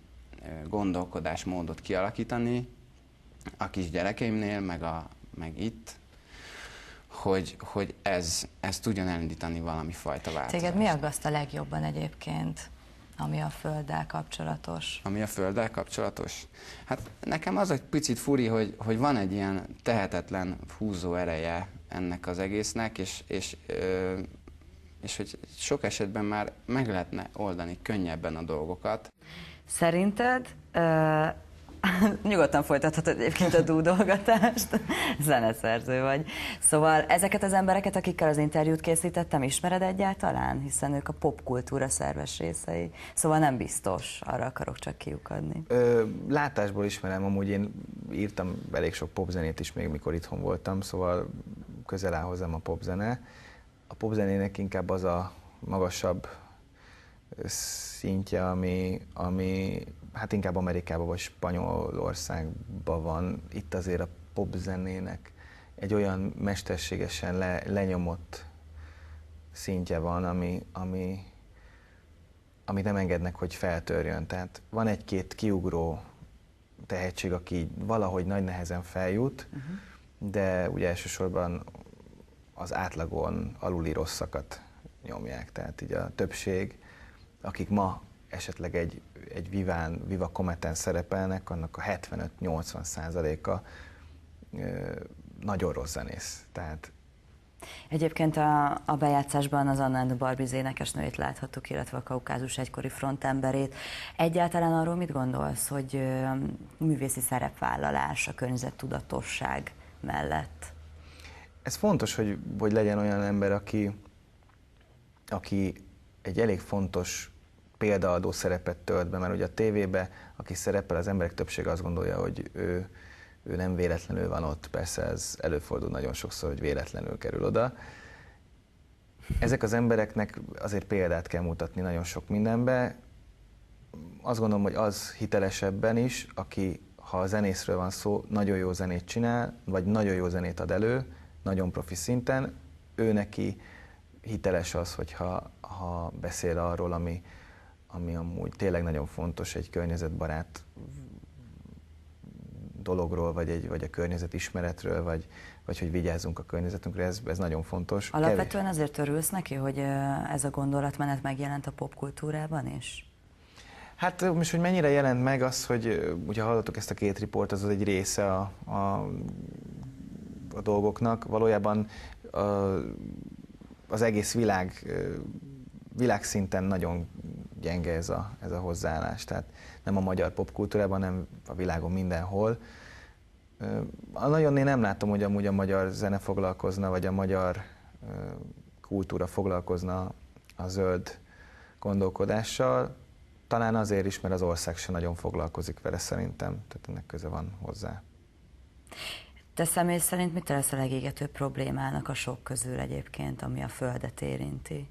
gondolkodásmódot kialakítani a kisgyerekeimnél, meg itt, hogy ez tudjon elindítani valami fajta változást. Téged mi aggaszt a legjobban egyébként, ami a Földdel kapcsolatos? Ami a Földdel kapcsolatos? Hát nekem az egy picit furi, hogy van egy ilyen tehetetlen húzó ereje ennek az egésznek, és hogy sok esetben már meg lehetne oldani könnyebben a dolgokat. Szerinted nyugodtan folytathatod egyébként a dúdolgatást, zeneszerző vagy. Szóval ezeket az embereket, akikkel az interjút készítettem, ismered egyáltalán? Hiszen ők a popkultúra szerves részei. Szóval nem biztos, arra akarok csak kiukadni. Látásból ismerem, amúgy én írtam elég sok popzenét is még, mikor itthon voltam, szóval közel áll hozzám a popzene. A popzenének inkább az a magasabb szintje, ami hát inkább Amerikában vagy Spanyolországban van. Itt azért a popzenének egy olyan mesterségesen lenyomott szintje van, amit nem engednek, hogy feltörjön. Tehát van egy-két kiugró tehetség, aki valahogy nagy nehezen feljut, de ugye elsősorban az átlagon aluli rosszakat nyomják. Tehát így a többség, akik ma esetleg egy Viva Cometen szerepelnek, annak a 75-80%-a nagyon rossz zenész. Tehát Egyébként a bejátszásban az Anna and the Barbies énekesnőjét láthattuk, illetve a Kaukázus egykori frontemberét. Egyáltalán arról mit gondolsz, hogy művészi szerepvállalás, a környezettudatosság mellett? ez fontos, hogy legyen olyan ember, aki egy elég fontos példaadó szerepet tölt be, mert ugye a tévébe, aki szerepel, az emberek többsége azt gondolja, hogy ő nem véletlenül van ott, persze ez előfordul nagyon sokszor, hogy véletlenül kerül oda. Ezek az embereknek azért példát kell mutatni nagyon sok mindenbe. Azt gondolom, hogy az hitelesebben is, aki, ha a zenészről van szó, nagyon jó zenét csinál, vagy nagyon jó zenét ad elő, nagyon profi szinten, ő neki hiteles az, hogyha beszél arról, ami amúgy tényleg nagyon fontos, egy környezetbarát dologról, vagy a környezetismeretről, vagy hogy vigyázzunk a környezetünkre, ez nagyon fontos. Alapvetően azért örülsz neki, hogy ez a gondolatmenet megjelent a popkultúrában is? Hát most, hogy mennyire jelent meg az, hogy ugye hallottuk ezt a két riport, az egy része a dolgoknak. Valójában az egész világszinten nagyon gyenge ez a hozzáállás. Tehát nem a magyar popkultúrában, hanem a világon mindenhol. Nagyon én nem látom, hogy amúgy a magyar zene foglalkozna, vagy a magyar kultúra foglalkozna a zöld gondolkodással. Talán azért is, mert az ország se nagyon foglalkozik vele szerintem, tehát ennek köze van hozzá. Te személy szerint mit lesz a legégetőbb problémának a sok közül egyébként, ami a Földet érinti?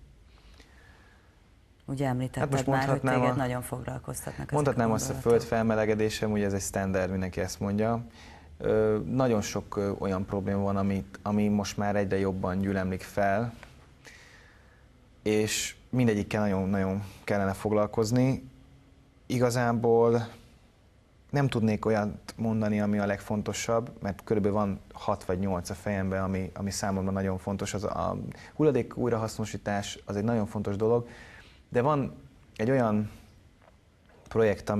Ugye említetted hát már, hogy téged nagyon foglalkoztatnak. Mondhatnám azt, a föld felmelegedése, ugye ez egy standard, mindenki ezt mondja. Nagyon sok olyan probléma van, ami most már egyre jobban gyülemlik fel, és mindegyikkel nagyon-nagyon kellene foglalkozni. Igazából nem tudnék olyat mondani, ami a legfontosabb, mert körülbelül van 6 vagy 8 a fejemben, ami számomra nagyon fontos. Az a hulladék újrahasznosítás az egy nagyon fontos dolog, de van egy olyan projekt,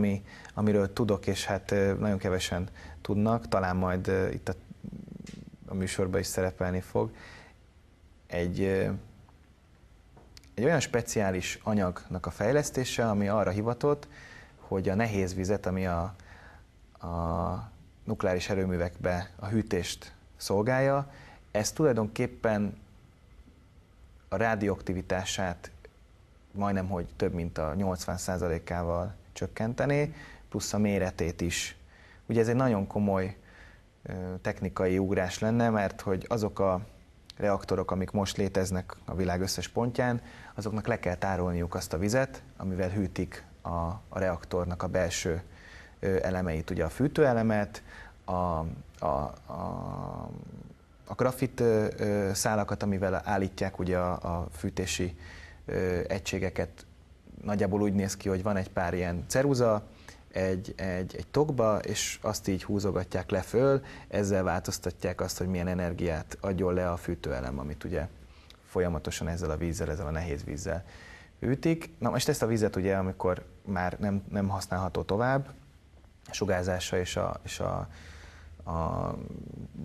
amiről tudok, és hát nagyon kevesen tudnak, talán majd itt a műsorban is szerepelni fog. Egy olyan speciális anyagnak a fejlesztése, ami arra hivatott, hogy a nehéz vizet, ami a nukleáris erőművekbe a hűtést szolgálja, ez tulajdonképpen a rádióaktivitását majdnem, hogy több mint a 80%-ával csökkentené, plusz a méretét is. Ugye ez egy nagyon komoly technikai ugrás lenne, mert hogy azok a reaktorok, amik most léteznek a világ összes pontján, azoknak le kell tárolniuk azt a vizet, amivel hűtik a reaktornak a belső elemeit, ugye a fűtőelemet, a grafit szálakat, amivel állítják ugye a fűtési egységeket. Nagyjából úgy néz ki, hogy van egy pár ilyen ceruza, egy tokba, és azt így húzogatják le föl, ezzel változtatják azt, hogy milyen energiát adjon le a fűtőelem, amit ugye folyamatosan ezzel a vízzel, ezzel a nehéz vízzel hűtik. Na most ezt a vizet ugye, amikor már nem használható tovább, a sugárzása és a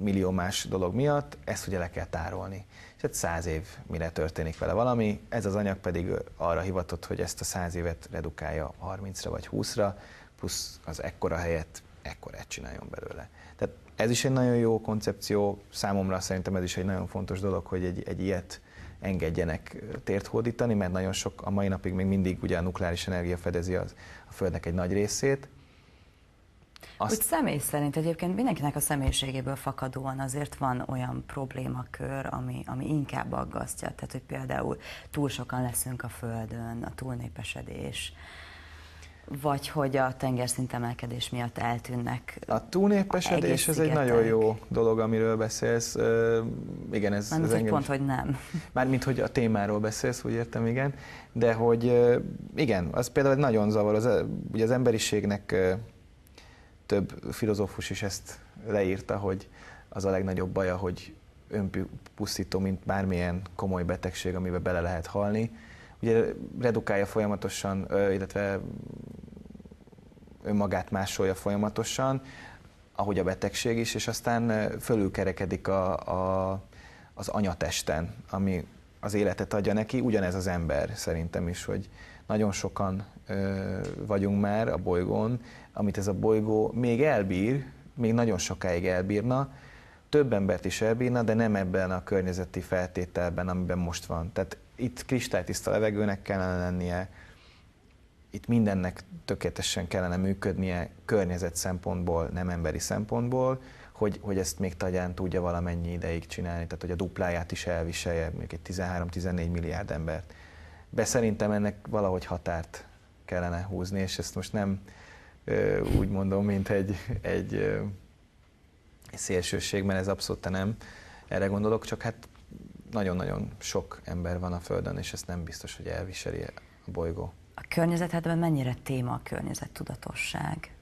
millió más dolog miatt, ezt ugye le kell tárolni. És hát 100 év, mire történik vele valami, ez az anyag pedig arra hivatott, hogy ezt a 100 évet redukálja 30-ra vagy 20-ra, plusz az ekkora helyett ekkorát csináljon belőle. Tehát ez is egy nagyon jó koncepció, számomra szerintem ez is egy nagyon fontos dolog, hogy egy ilyet engedjenek tért hódítani, mert nagyon sok, a mai napig még mindig ugye a nukleáris energia fedezi a Földnek egy nagy részét. Úgy személy szerint egyébként mindenkinek a személyiségéből fakadóan azért van olyan problémakör, ami inkább aggasztja. Tehát, hogy például túl sokan leszünk a Földön, a túlnépesedés, vagy hogy a tengerszint emelkedés miatt eltűnnek. A túlnépesedés ez egy nagyon jó dolog, amiről beszélsz. Igen, ez engem pont, hogy nem. Mármint, hogy a témáról beszélsz, úgy értem, igen. De hogy igen, az például nagyon zavar. Ugye az emberiségnek több filozófus is ezt leírta, hogy az a legnagyobb baja, hogy önpusztító, mint bármilyen komoly betegség, amiben bele lehet halni. Ugye redukálja folyamatosan, illetve önmagát másolja folyamatosan, ahogy a betegség is, és aztán fölülkerekedik az anyatesten, ami az életet adja neki. Ugyanez az ember szerintem is, hogy nagyon sokan vagyunk már a bolygón, amit ez a bolygó még elbír, még nagyon sokáig elbírna, több embert is elbírna, de nem ebben a környezeti feltételben, amiben most van. Tehát itt kristálytiszta levegőnek kellene lennie, itt mindennek tökéletesen kellene működnie környezet szempontból, nem emberi szempontból, hogy ezt még Tagyán tudja valamennyi ideig csinálni, tehát hogy a dupláját is elviselje, még egy 13-14 milliárd embert. De szerintem ennek valahogy határt kellene húzni, és ezt most nem úgy mondom, mint egy szélsőség, mert ez abszolút nem erre gondolok, csak hát nagyon-nagyon sok ember van a Földön, és ezt nem biztos, hogy elviseli a bolygó. A környezetedben mennyire téma a környezettudatosság?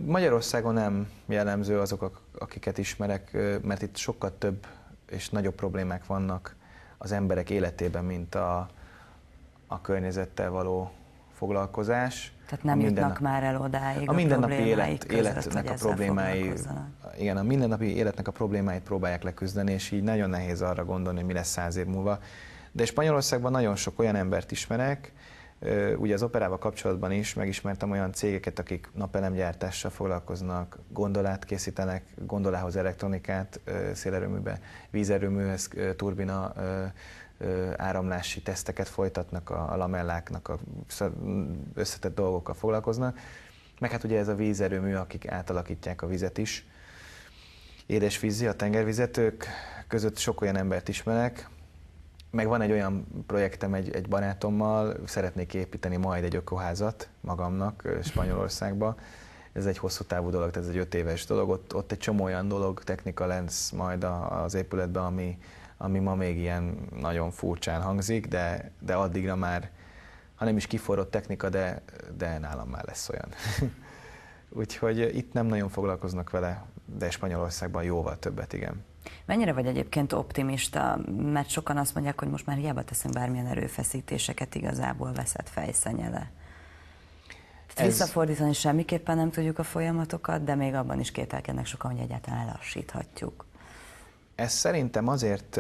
Magyarországon nem jellemző azok, akiket ismerek, mert itt sokkal több és nagyobb problémák vannak az emberek életében, mint a környezettel való foglalkozás. Tehát nem jutnak már el odáig a mindennapi életnek a problémái, igen, a mindennapi életnek a problémáit próbálják leküzdeni, és így nagyon nehéz arra gondolni, hogy mi lesz 100 év múlva. De Spanyolországban nagyon sok olyan embert ismerek, ugye az operával kapcsolatban is megismertem olyan cégeket, akik napelemgyártással foglalkoznak, gondolát készítenek, gondolához elektronikát, szélerőműbe, vízerőműhez turbina áramlási teszteket folytatnak, a lamelláknak, a összetett dolgokkal foglalkoznak. Meg hát ugye ez a vízerőmű, akik átalakítják a vizet is. Édesvízi, a tengervizet, ők között sok olyan embert ismerek. Meg van egy olyan projektem egy barátommal, szeretnék építeni majd egy ökoházat magamnak Spanyolországba. Ez egy hosszú távú dolog, tehát ez egy 5 éves dolog. Ott egy csomó olyan dolog, technika lesz majd az épületben, ami ma még ilyen nagyon furcsán hangzik, de addigra már, ha nem is kiforrott technika, de nálam már lesz olyan. Úgyhogy itt nem nagyon foglalkoznak vele, de Spanyolországban jóval többet, igen. Mennyire vagy egyébként optimista? Mert sokan azt mondják, hogy most már hiába teszünk bármilyen erőfeszítéseket, igazából veszett fejszennyele. Visszafordítani semmiképpen nem tudjuk a folyamatokat, de még abban is kételkednek sokan, hogy egyáltalán elassíthatjuk. Ez szerintem azért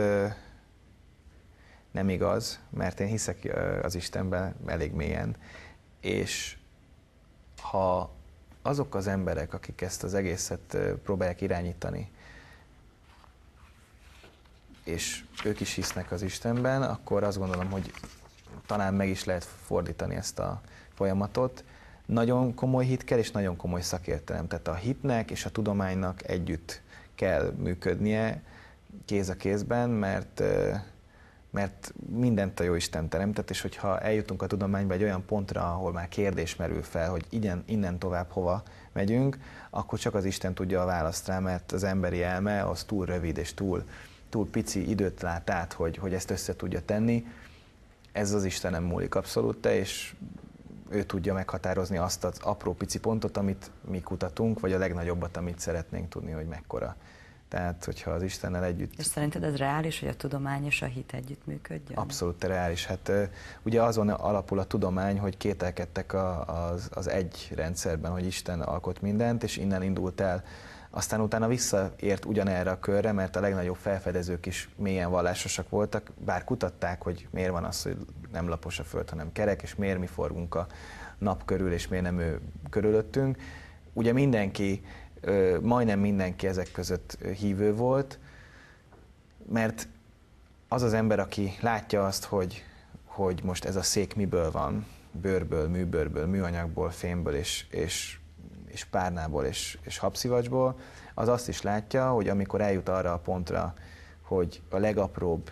nem igaz, mert én hiszek az Istenben elég mélyen, és ha azok az emberek, akik ezt az egészet próbálják irányítani, és ők is hisznek az Istenben, akkor azt gondolom, hogy talán meg is lehet fordítani ezt a folyamatot. Nagyon komoly hit kell, és nagyon komoly szakértelem. Tehát a hitnek és a tudománynak együtt kell működnie, kéz a kézben, mert mindent a Jóisten teremtett, és hogyha eljutunk a tudományba egy olyan pontra, ahol már kérdés merül fel, hogy innen tovább hova megyünk, akkor csak az Isten tudja a választ rá, mert az emberi elme az túl rövid és túl pici időt lát át, hogy ezt össze tudja tenni. Ez az Istenem múlik abszolút, és ő tudja meghatározni azt az apró pici pontot, amit mi kutatunk, vagy a legnagyobbat, amit szeretnénk tudni, hogy mekkora. Tehát, hogyha az Istennel együtt... És szerinted ez reális, hogy a tudomány és a hit együtt működjön? Abszolút reális. Hát ugye azon alapul a tudomány, hogy kételkedtek az egy rendszerben, hogy Isten alkot mindent, és innen indult el. Aztán utána visszaért ugyanerre a körre, mert a legnagyobb felfedezők is mélyen vallásosak voltak, bár kutatták, hogy miért van az, hogy nem lapos a Föld, hanem kerek, és miért mi forgunk a nap körül, és miért nem ő körülöttünk. Ugye majdnem mindenki ezek között hívő volt, mert az az ember, aki látja azt, hogy most ez a szék miből van, bőrből, műbőrből, műanyagból, fémből és párnából és habszivacsból, az azt is látja, hogy amikor eljut arra a pontra, hogy a legapróbb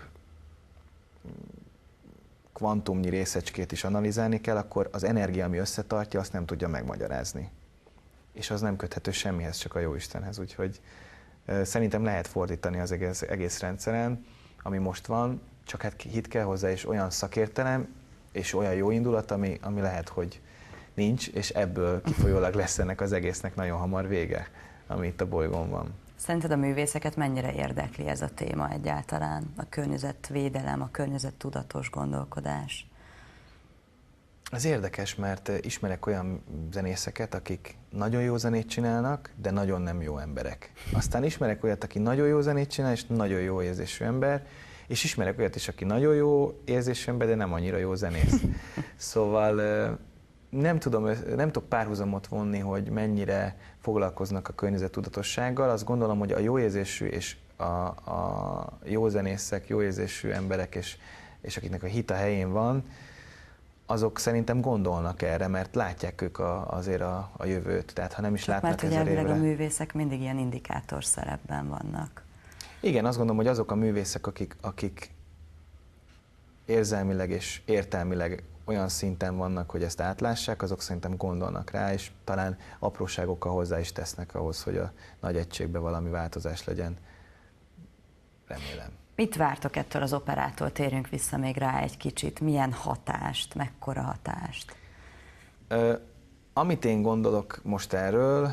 kvantumnyi részecskét is analizálni kell, akkor az energia, ami összetartja, azt nem tudja megmagyarázni. És az nem köthető semmihez, csak a Jóistenhez. Úgyhogy szerintem lehet fordítani az egész rendszeren, ami most van, csak hát hit kell hozzá, és olyan szakértelem, és olyan jó indulat, ami lehet, hogy nincs, és ebből kifolyólag lesz ennek az egésznek nagyon hamar vége, ami itt a bolygón van. Szerinted a művészeket mennyire érdekli ez a téma egyáltalán? A környezetvédelem, a környezettudatos gondolkodás? Az érdekes, mert ismerek olyan zenészeket, akik nagyon jó zenét csinálnak, de nagyon nem jó emberek. Aztán ismerek olyat, aki nagyon jó zenét csinál, és nagyon jó érzésű ember, és ismerek olyat is, aki nagyon jó érzésű ember, de nem annyira jó zenész. Szóval nem tudok párhuzamot vonni, hogy mennyire foglalkoznak a környezettudatossággal. Azt gondolom, hogy a jó érzésű és a jó zenészek, jó érzésű emberek, és akiknek a hit a helyén van, azok szerintem gondolnak erre, mert látják ők azért a jövőt. Tehát ha nem is látnak mert 1000 évre. a művészek mindig ilyen indikátor szerepben vannak. Igen, azt gondolom, hogy azok a művészek, akik érzelmileg és értelmileg olyan szinten vannak, hogy ezt átlássák, azok szerintem gondolnak rá, és talán apróságokkal hozzá is tesznek ahhoz, hogy a nagy egységben valami változás legyen. Remélem. Mit vártok ettől az operától? Térjünk vissza még rá egy kicsit. Milyen hatást, mekkora hatást? Amit én gondolok most erről,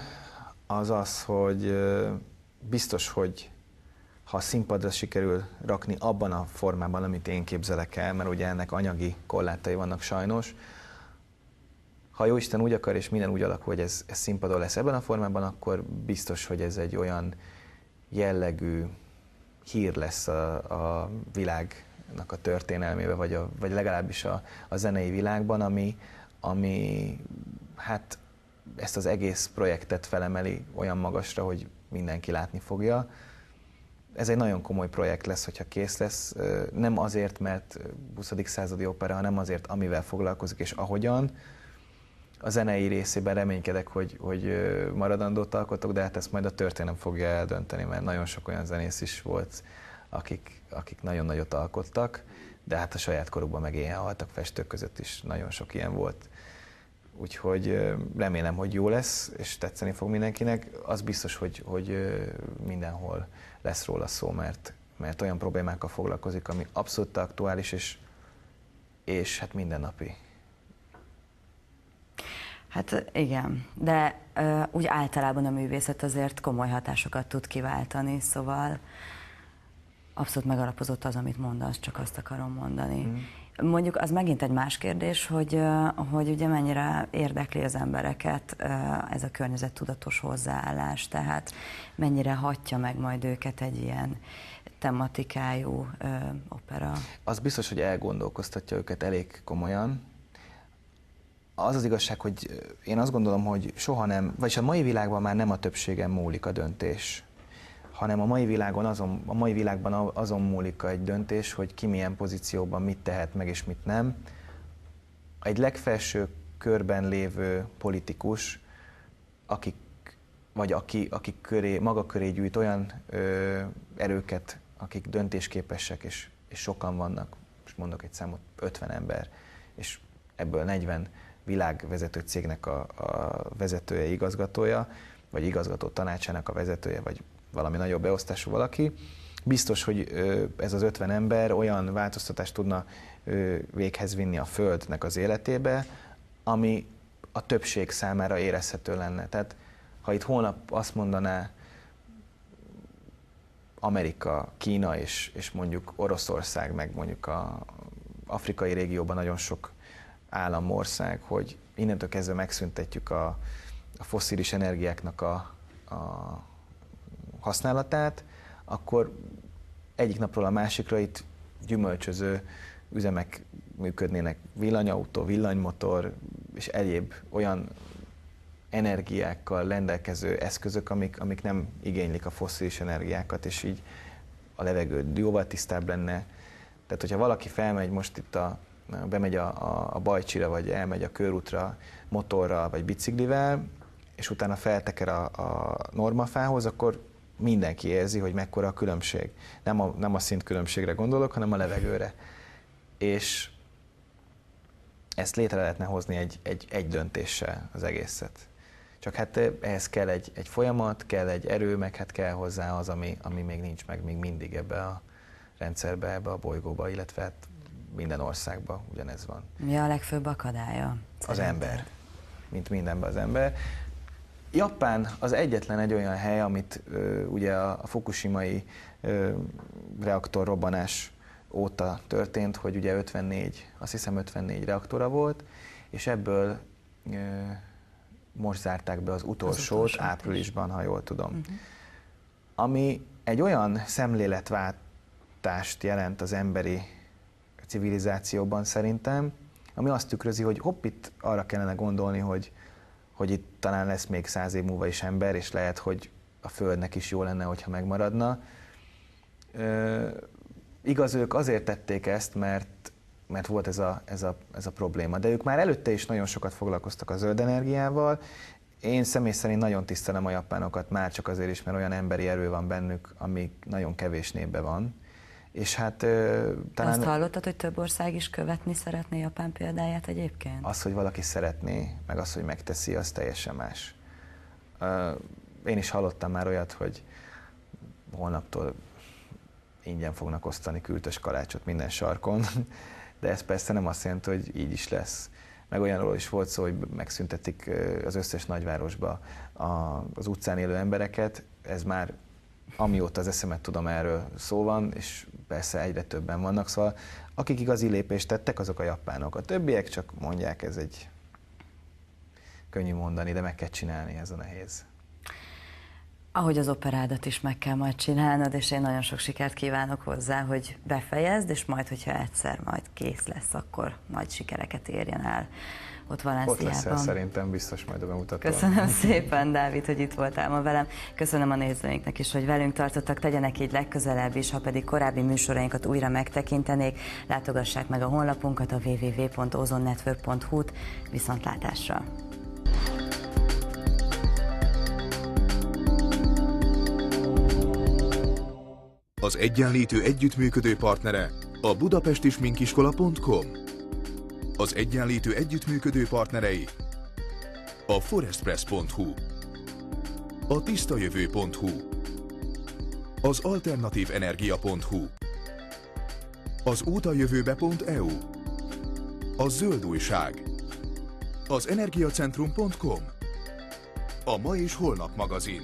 az az, hogy biztos, hogy ha a színpadra sikerül rakni abban a formában, amit én képzelek el, mert ugye ennek anyagi korlátai vannak sajnos, ha Jóisten úgy akar, és minden úgy alakul, hogy ez színpadon lesz ebben a formában, akkor biztos, hogy ez egy olyan jellegű hír lesz a világnak a történelmébe, vagy legalábbis a zenei világban, ami hát ezt az egész projektet felemeli olyan magasra, hogy mindenki látni fogja. Ez egy nagyon komoly projekt lesz, hogyha kész lesz. Nem azért, mert 20. századi opera, hanem azért, amivel foglalkozik, és ahogyan. A zenei részében reménykedek, hogy maradandót alkotok, de hát ezt majd a történelem fogja eldönteni, mert nagyon sok olyan zenész is volt, akik nagyon nagyot alkottak, de hát a saját korukban meg éhen haltak, festők között is nagyon sok ilyen volt. Úgyhogy remélem, hogy jó lesz, és tetszeni fog mindenkinek. Az biztos, hogy mindenhol lesz róla szó, mert olyan problémákkal foglalkozik, ami abszolút aktuális, és hát mindennapi. Hát igen, de úgy általában a művészet azért komoly hatásokat tud kiváltani, szóval abszolút megalapozott az, amit mondasz, csak azt akarom mondani. Mondjuk az megint egy más kérdés, hogy ugye mennyire érdekli az embereket ez a környezettudatos hozzáállás, tehát mennyire hatja meg majd őket egy ilyen tematikájú opera. Az biztos, hogy elgondolkoztatja őket elég komolyan. Az az igazság, hogy én azt gondolom, hogy soha nem, vagyis a mai világban már nem a többségen múlik a döntés, hanem a mai világban azon múlik egy döntés, hogy ki milyen pozícióban mit tehet meg és mit nem. Egy legfelső körben lévő politikus, aki maga köré gyűjt olyan erőket, akik döntésképesek, és sokan vannak, most mondok egy számot, 50 ember, és ebből 40 világvezető cégnek a vezetője, igazgatója, vagy igazgató tanácsának a vezetője, vagy valami nagyobb beosztású valaki. Biztos, hogy ez az 50 ember olyan változtatást tudna véghez vinni a Földnek az életébe, ami a többség számára érezhető lenne. Tehát ha itt holnap azt mondaná Amerika, Kína és mondjuk Oroszország, meg mondjuk az afrikai régióban nagyon sok államország, hogy innentől kezdve megszüntetjük a fosszilis energiáknak a használatát, akkor egyik napról a másikra itt gyümölcsöző üzemek működnének, villanyautó, villanymotor és egyéb olyan energiákkal rendelkező eszközök, amik nem igénylik a fosszilis energiákat, és így a levegő jóval tisztább lenne. Tehát, hogyha valaki felmegy most itt bemegy a Bajcsira, vagy elmegy a körútra motorral, vagy biciklivel, és utána felteker a normafához, akkor mindenki érzi, hogy mekkora a különbség. Nem a szintkülönbségre gondolok, hanem a levegőre. És ezt létre lehetne hozni egy döntéssel az egészet. Csak hát ehhez kell egy folyamat, kell egy erő, meg hát kell hozzá az, ami még nincs meg még mindig ebbe a rendszerbe, ebbe a bolygóba, illetve hát minden országban ugyanez van. Mi a legfőbb akadálya? Az ember. Mint mindenben az ember. Japán az egyetlen egy olyan hely, amit ugye a fukushimai reaktorrobbanás óta történt, hogy ugye 54, azt hiszem 54 reaktora volt, és ebből most zárták be az utolsót áprilisban, ha jól tudom. Ami egy olyan szemléletváltást jelent az emberi civilizációban szerintem, ami azt tükrözi, hogy hopp, itt arra kellene gondolni, hogy itt talán lesz még 100 év múlva is ember, és lehet, hogy a Földnek is jó lenne, hogyha megmaradna. Igaz, ők azért tették ezt, mert volt ez a probléma. De ők már előtte is nagyon sokat foglalkoztak a zöld energiával. Én személy szerint nagyon tisztelem a japánokat, már csak azért is, mert olyan emberi erő van bennük, ami nagyon kevés népben van. És hát talán... Azt hallottad, hogy több ország is követni szeretné Japán példáját egyébként? Az, hogy valaki szeretné, meg az, hogy megteszi, az teljesen más. Én is hallottam már olyat, hogy holnaptól ingyen fognak osztani kürtös kalácsot minden sarkon, de ez persze nem azt jelenti, hogy így is lesz. Meg olyanról is volt szó, hogy megszüntetik az összes nagyvárosba az utcán élő embereket. Ez már amióta az eszemet tudom, erről szó van, és persze egyre többen vannak, szóval akik igazi lépést tettek, azok a japánok. A többiek csak mondják, ez egy könnyű mondani, de meg kell csinálni, ez a nehéz. Ahogy az operádat is meg kell majd csinálnod, és én nagyon sok sikert kívánok hozzá, hogy befejezd, és majd, hogyha egyszer majd kész lesz, akkor nagy sikereket érjen el ott Valenciában. Ott leszel szerintem, biztos majd a bemutatón. Köszönöm szépen, Dávid, hogy itt voltál ma velem. Köszönöm a nézőinknek is, hogy velünk tartottak, tegyenek így legközelebb is, ha pedig korábbi műsorainkat újra megtekintenék, látogassák meg a honlapunkat, a www.ozonnetwork.hu-t. Viszontlátásra! Az egyenlítő együttműködő partnere a budapestisminkiskola.com. Az egyenlítő együttműködő partnerei a forestpress.hu, a tisztajövő.hu, az alternatívenergia.hu, az útajövőbe.eu, a Zöld Újság, az energiacentrum.com, a Ma és Holnap magazin.